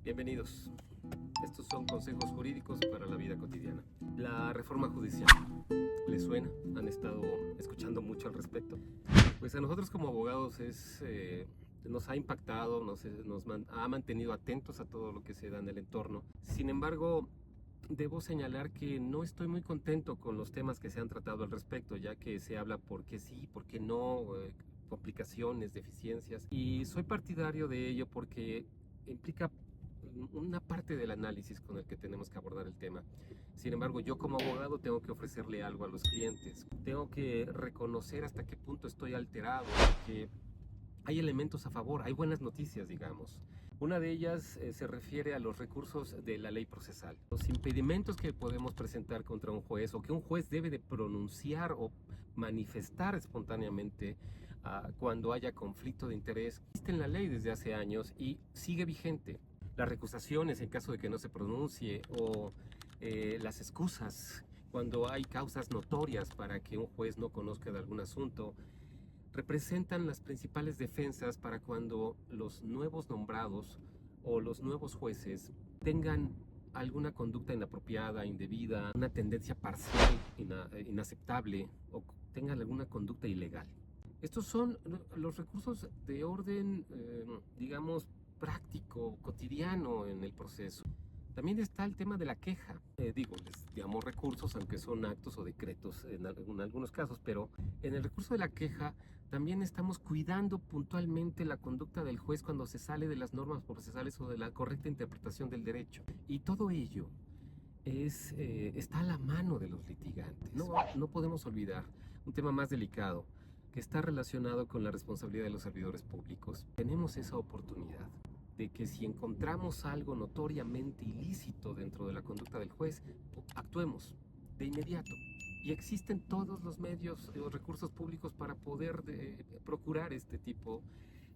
Bienvenidos. Estos son consejos jurídicos para la vida cotidiana. La reforma judicial. ¿Les suena? ¿Han estado escuchando mucho al respecto? Pues a nosotros como abogados nos ha impactado, ha mantenido atentos a todo lo que se da en el entorno. Sin embargo, debo señalar que no estoy muy contento con los temas que se han tratado al respecto, ya que se habla por qué sí, por qué no, complicaciones, deficiencias. Y soy partidario de ello porque implica una parte del análisis con el que tenemos que abordar el tema. Sin embargo, yo como abogado tengo que ofrecerle algo a los clientes. Tengo que reconocer hasta qué punto estoy alterado, que hay elementos a favor, hay buenas noticias, digamos. Una de ellas se refiere a los recursos de la ley procesal. Los impedimentos que podemos presentar contra un juez o que un juez debe de pronunciar o manifestar espontáneamente cuando haya conflicto de interés, existe en la ley desde hace años y sigue vigente. Las recusaciones en caso de que no se pronuncie o las excusas cuando hay causas notorias para que un juez no conozca de algún asunto, representan las principales defensas para cuando los nuevos nombrados o los nuevos jueces tengan alguna conducta inapropiada, indebida, una tendencia parcial inaceptable o tengan alguna conducta ilegal. Estos son los recursos de orden, digamos, práctico, cotidiano en el proceso. También está el tema de la queja. Les llamo recursos, aunque son actos o decretos en algunos casos, pero en el recurso de la queja también estamos cuidando puntualmente la conducta del juez cuando se sale de las normas procesales o de la correcta interpretación del derecho. Y todo ello está a la mano de los litigantes. No podemos olvidar un tema más delicado que está relacionado con la responsabilidad de los servidores públicos. Tenemos esa oportunidad de que si encontramos algo notoriamente ilícito dentro de la conducta del juez, actuemos de inmediato. Y existen todos los medios o recursos públicos para poder procurar este tipo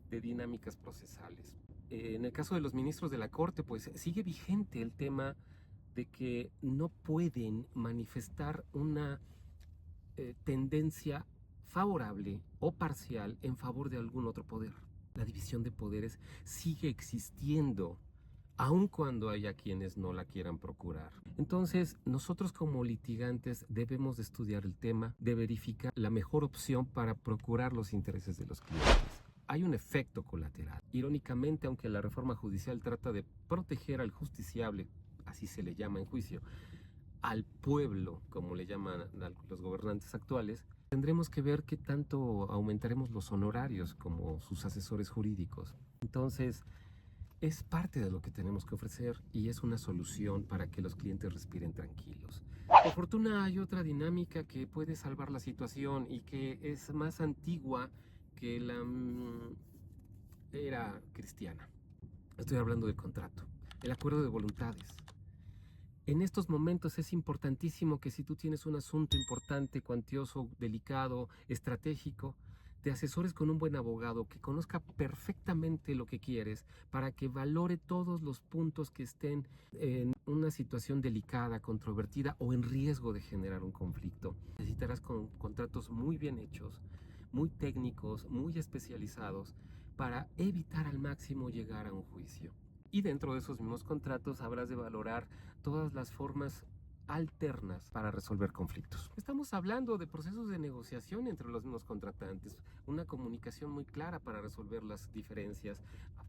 de dinámicas procesales. En el caso de los ministros de la Corte, pues sigue vigente el tema de que no pueden manifestar una tendencia favorable o parcial en favor de algún otro poder. La división de poderes sigue existiendo, aun cuando haya quienes no la quieran procurar. Entonces, nosotros como litigantes debemos de estudiar el tema, de verificar la mejor opción para procurar los intereses de los clientes. Hay un efecto colateral. Irónicamente, aunque la reforma judicial trata de proteger al justiciable, así se le llama en juicio, al pueblo, como le llaman los gobernantes actuales, tendremos que ver qué tanto aumentaremos los honorarios como sus asesores jurídicos. Entonces, es parte de lo que tenemos que ofrecer y es una solución para que los clientes respiren tranquilos. Por fortuna hay otra dinámica que puede salvar la situación y que es más antigua que la era cristiana. Estoy hablando del contrato, el acuerdo de voluntades. En estos momentos es importantísimo que si tú tienes un asunto importante, cuantioso, delicado, estratégico, te asesores con un buen abogado que conozca perfectamente lo que quieres para que valore todos los puntos que estén en una situación delicada, controvertida o en riesgo de generar un conflicto. Necesitarás contratos muy bien hechos, muy técnicos, muy especializados para evitar al máximo llegar a un juicio. Y dentro de esos mismos contratos habrás de valorar todas las formas alternas para resolver conflictos. Estamos hablando de procesos de negociación entre los mismos contratantes, una comunicación muy clara para resolver las diferencias,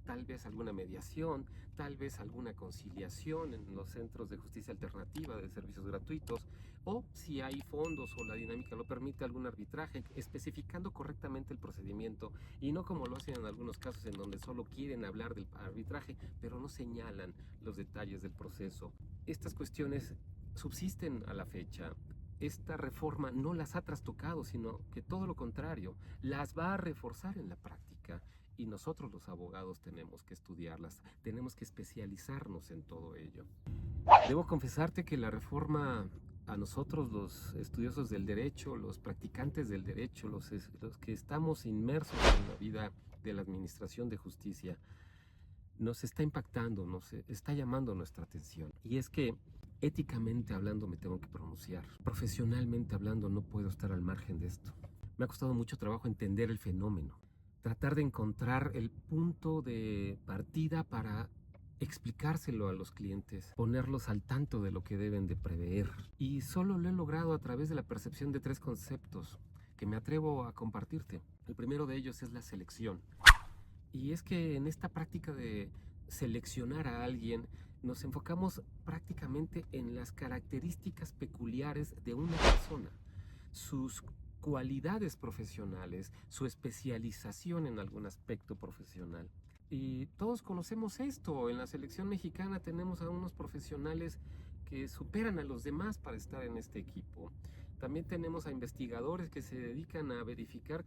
tal vez alguna mediación, tal vez alguna conciliación en los centros de justicia alternativa de servicios gratuitos, o si hay fondos o la dinámica lo permite, algún arbitraje, especificando correctamente el procedimiento y no como lo hacen en algunos casos en donde solo quieren hablar del arbitraje, pero no señalan los detalles del proceso. Estas cuestiones subsisten a la fecha. Esta reforma no las ha trastocado, sino que todo lo contrario, las va a reforzar en la práctica. Y nosotros los abogados tenemos que estudiarlas, tenemos que especializarnos en todo ello. Debo confesarte que la reforma a nosotros los estudiosos del derecho, los practicantes del derecho, los que estamos inmersos en la vida de la administración de justicia, nos está impactando, nos está llamando nuestra atención. Y es que éticamente hablando me tengo que pronunciar. Profesionalmente hablando no puedo estar al margen de esto. Me ha costado mucho trabajo entender el fenómeno. Tratar de encontrar el punto de partida para explicárselo a los clientes, ponerlos al tanto de lo que deben de prever. Y solo lo he logrado a través de la percepción de 3 conceptos que me atrevo a compartirte. El primero de ellos es la selección. Y es que en esta práctica de seleccionar a alguien, nos enfocamos prácticamente en las características peculiares de una persona, sus cualidades profesionales, su especialización en algún aspecto profesional. Y todos conocemos esto. En la selección mexicana tenemos a unos profesionales que superan a los demás para estar en este equipo. También tenemos a investigadores que se dedican a verificar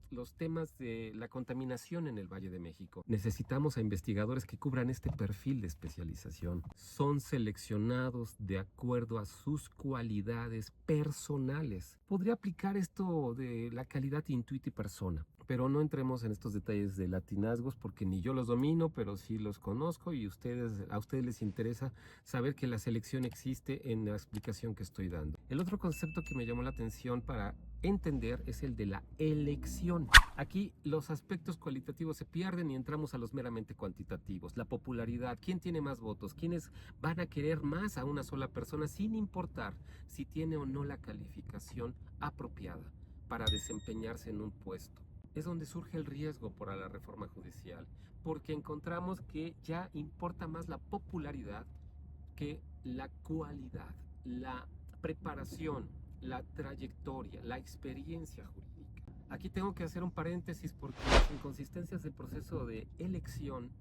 los temas de la contaminación en el Valle de México. Necesitamos a investigadores que cubran este perfil de especialización. Son seleccionados de acuerdo a sus cualidades personales. Podría aplicar esto de la calidad intuiti persona, pero no entremos en estos detalles de latinazgos porque ni yo los domino, pero sí los conozco y a ustedes les interesa saber que la selección existe en la explicación que estoy dando. El otro concepto que me llamó la atención para entender es el de la elección. Aquí los aspectos cualitativos se pierden y entramos a los meramente cuantitativos. La popularidad, quién tiene más votos, quiénes van a querer más a una sola persona sin importar si tiene o no la calificación apropiada para desempeñarse en un puesto. Es donde surge el riesgo para la reforma judicial, porque encontramos que ya importa más la popularidad que la cualidad, la preparación, la trayectoria, la experiencia jurídica. Aquí tengo que hacer un paréntesis porque las inconsistencias del proceso de elección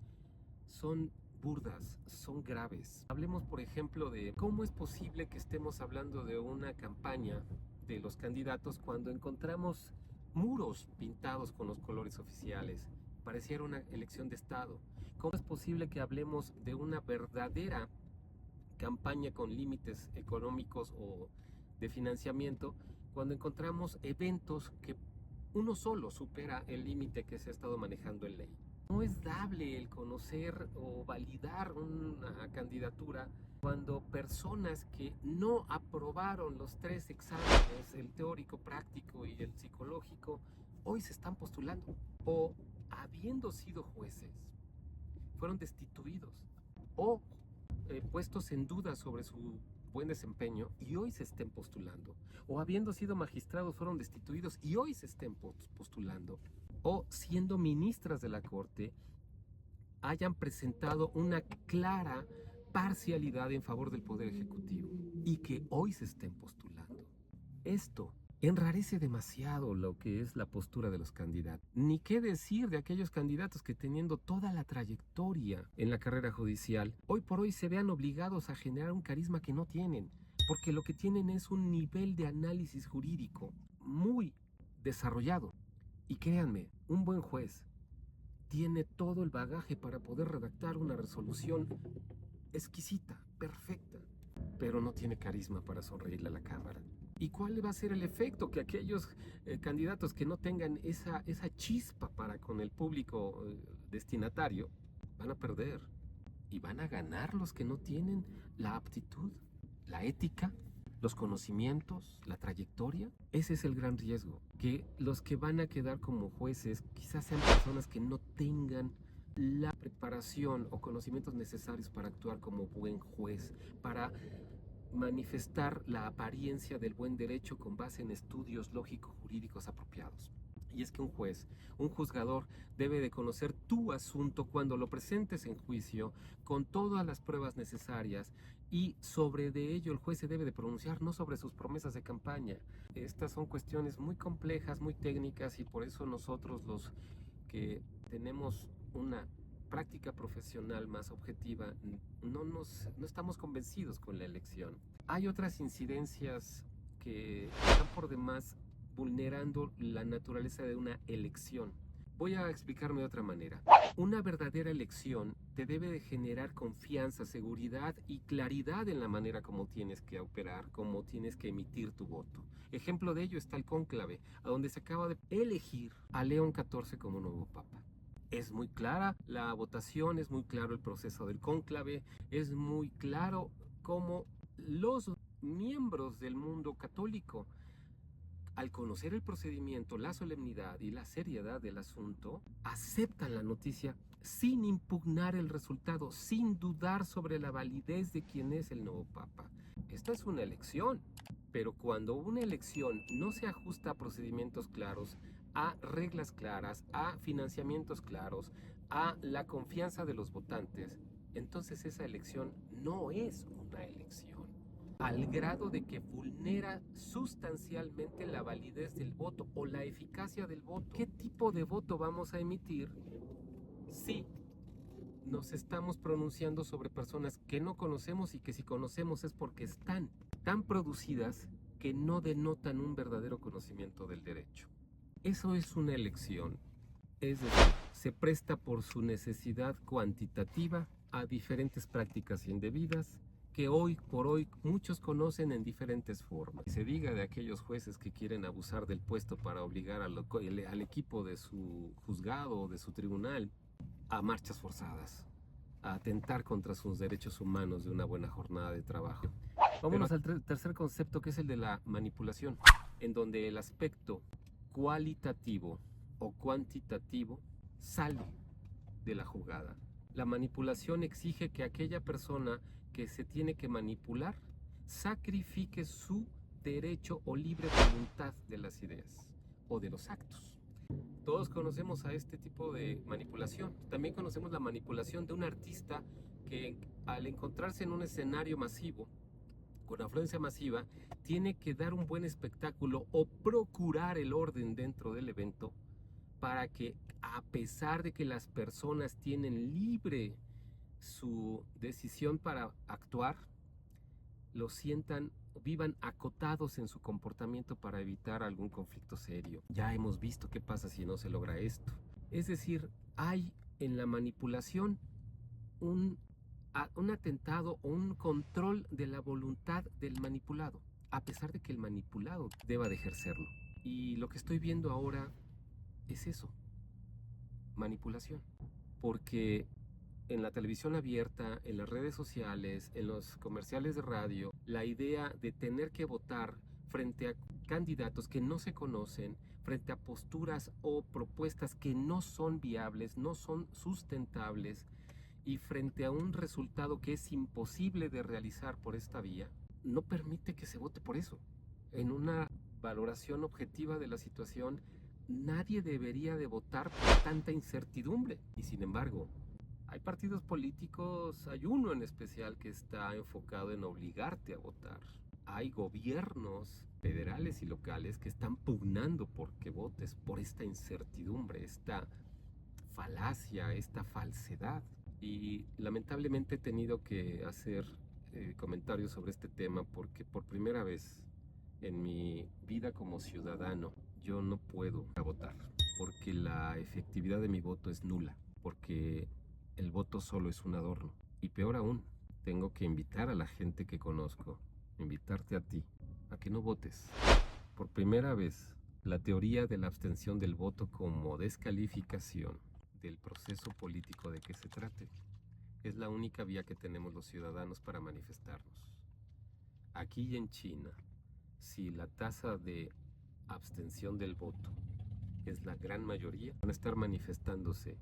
son burdas, son graves. Hablemos, por ejemplo, de cómo es posible que estemos hablando de una campaña de los candidatos cuando encontramos muros pintados con los colores oficiales. Pareciera una elección de Estado. ¿Cómo es posible que hablemos de una verdadera campaña con límites económicos o de financiamiento cuando encontramos eventos que uno solo supera el límite que se ha estado manejando en ley? No es dable el conocer o validar una candidatura cuando personas que no aprobaron los 3 exámenes, el teórico, práctico y el psicológico, hoy se están postulando o habiendo sido jueces, fueron destituidos o puestos en duda sobre su buen desempeño y hoy se estén postulando, o habiendo sido magistrados fueron destituidos y hoy se estén postulando, o siendo ministras de la Corte hayan presentado una clara parcialidad en favor del Poder Ejecutivo y que hoy se estén postulando. Esto enrarece demasiado lo que es la postura de los candidatos. Ni qué decir de aquellos candidatos que, teniendo toda la trayectoria en la carrera judicial, hoy por hoy se vean obligados a generar un carisma que no tienen, porque lo que tienen es un nivel de análisis jurídico muy desarrollado. Y créanme, un buen juez tiene todo el bagaje para poder redactar una resolución exquisita, perfecta, pero no tiene carisma para sonreírle a la cámara. ¿Y cuál va a ser el efecto? Que aquellos candidatos que no tengan esa chispa para con el público destinatario van a perder y van a ganar los que no tienen la aptitud, la ética, los conocimientos, la trayectoria. Ese es el gran riesgo, que los que van a quedar como jueces quizás sean personas que no tengan la preparación o conocimientos necesarios para actuar como buen juez, para manifestar la apariencia del buen derecho con base en estudios lógico-jurídicos apropiados. Y es que un juez, un juzgador, debe de conocer tu asunto cuando lo presentes en juicio con todas las pruebas necesarias y sobre de ello el juez se debe de pronunciar, no sobre sus promesas de campaña. Estas son cuestiones muy complejas, muy técnicas y por eso nosotros los que tenemos una práctica profesional más objetiva, no estamos convencidos con la elección. Hay otras incidencias que están por demás vulnerando la naturaleza de una elección. Voy a explicarme de otra manera. Una verdadera elección te debe de generar confianza, seguridad y claridad en la manera como tienes que operar, como tienes que emitir tu voto. Ejemplo de ello está el cónclave, a donde se acaba de elegir a León XIV como nuevo papa. Es muy clara la votación, es muy claro el proceso del cónclave, es muy claro cómo los miembros del mundo católico, al conocer el procedimiento, la solemnidad y la seriedad del asunto, aceptan la noticia sin impugnar el resultado, sin dudar sobre la validez de quién es el nuevo Papa. Esta es una elección, pero cuando una elección no se ajusta a procedimientos claros, a reglas claras, a financiamientos claros, a la confianza de los votantes, entonces esa elección no es una elección, al grado de que vulnera sustancialmente la validez del voto o la eficacia del voto. ¿Qué tipo de voto vamos a emitir si nos estamos pronunciando sobre personas que no conocemos y que si conocemos es porque están tan producidas que no denotan un verdadero conocimiento del derecho? Eso es una elección, es decir, se presta por su necesidad cuantitativa a diferentes prácticas indebidas que hoy por hoy muchos conocen en diferentes formas. Se diga de aquellos jueces que quieren abusar del puesto para obligar al equipo de su juzgado o de su tribunal a marchas forzadas, a atentar contra sus derechos humanos de una buena jornada de trabajo. Vámonos al tercer concepto, que es el de la manipulación, en donde el aspecto cualitativo o cuantitativo sale de la jugada. La manipulación exige que aquella persona que se tiene que manipular sacrifique su derecho o libre voluntad de las ideas o de los actos. Todos conocemos a este tipo de manipulación. También conocemos la manipulación de un artista que al encontrarse en un escenario masivo, con afluencia masiva, tiene que dar un buen espectáculo o procurar el orden dentro del evento para que, a pesar de que las personas tienen libre su decisión para actuar, lo sientan, vivan acotados en su comportamiento para evitar algún conflicto serio. Ya hemos visto qué pasa si no se logra esto. Es decir, hay en la manipulación un atentado o un control de la voluntad del manipulado, a pesar de que el manipulado deba de ejercerlo. Y lo que estoy viendo ahora es eso, manipulación. Porque en la televisión abierta, en las redes sociales, en los comerciales de radio, la idea de tener que votar frente a candidatos que no se conocen, frente a posturas o propuestas que no son viables, no son sustentables, y frente a un resultado que es imposible de realizar por esta vía, no permite que se vote por eso. En una valoración objetiva de la situación, nadie debería de votar por tanta incertidumbre. Y sin embargo, hay partidos políticos, hay uno en especial que está enfocado en obligarte a votar. Hay gobiernos federales y locales que están pugnando por que votes por esta incertidumbre, esta falacia, esta falsedad. Y lamentablemente he tenido que hacer comentarios sobre este tema porque por primera vez en mi vida como ciudadano yo no puedo votar porque la efectividad de mi voto es nula, porque el voto solo es un adorno. Y peor aún, tengo que invitar a la gente que conozco, invitarte a ti, a que no votes. Por primera vez, la teoría de la abstención del voto como descalificación del proceso político de que se trate es la única vía que tenemos los ciudadanos para manifestarnos. Aquí y en China, si la tasa de abstención del voto es la gran mayoría, van a estar manifestándose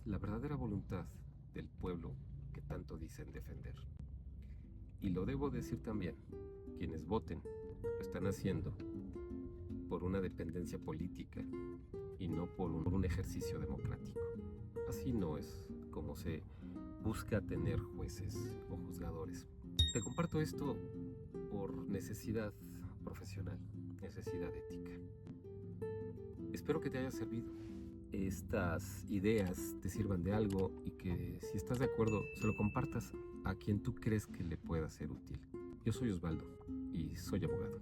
la verdadera voluntad del pueblo que tanto dicen defender. Y lo debo decir también, quienes voten lo están haciendo por una dependencia política y no por un ejercicio democrático. Así no es como se busca tener jueces o juzgadores. Te comparto esto por necesidad profesional, necesidad ética. Espero que te haya servido. Estas ideas te sirvan de algo y que si estás de acuerdo se lo compartas a quien tú crees que le pueda ser útil. Yo soy Osvaldo y soy abogado.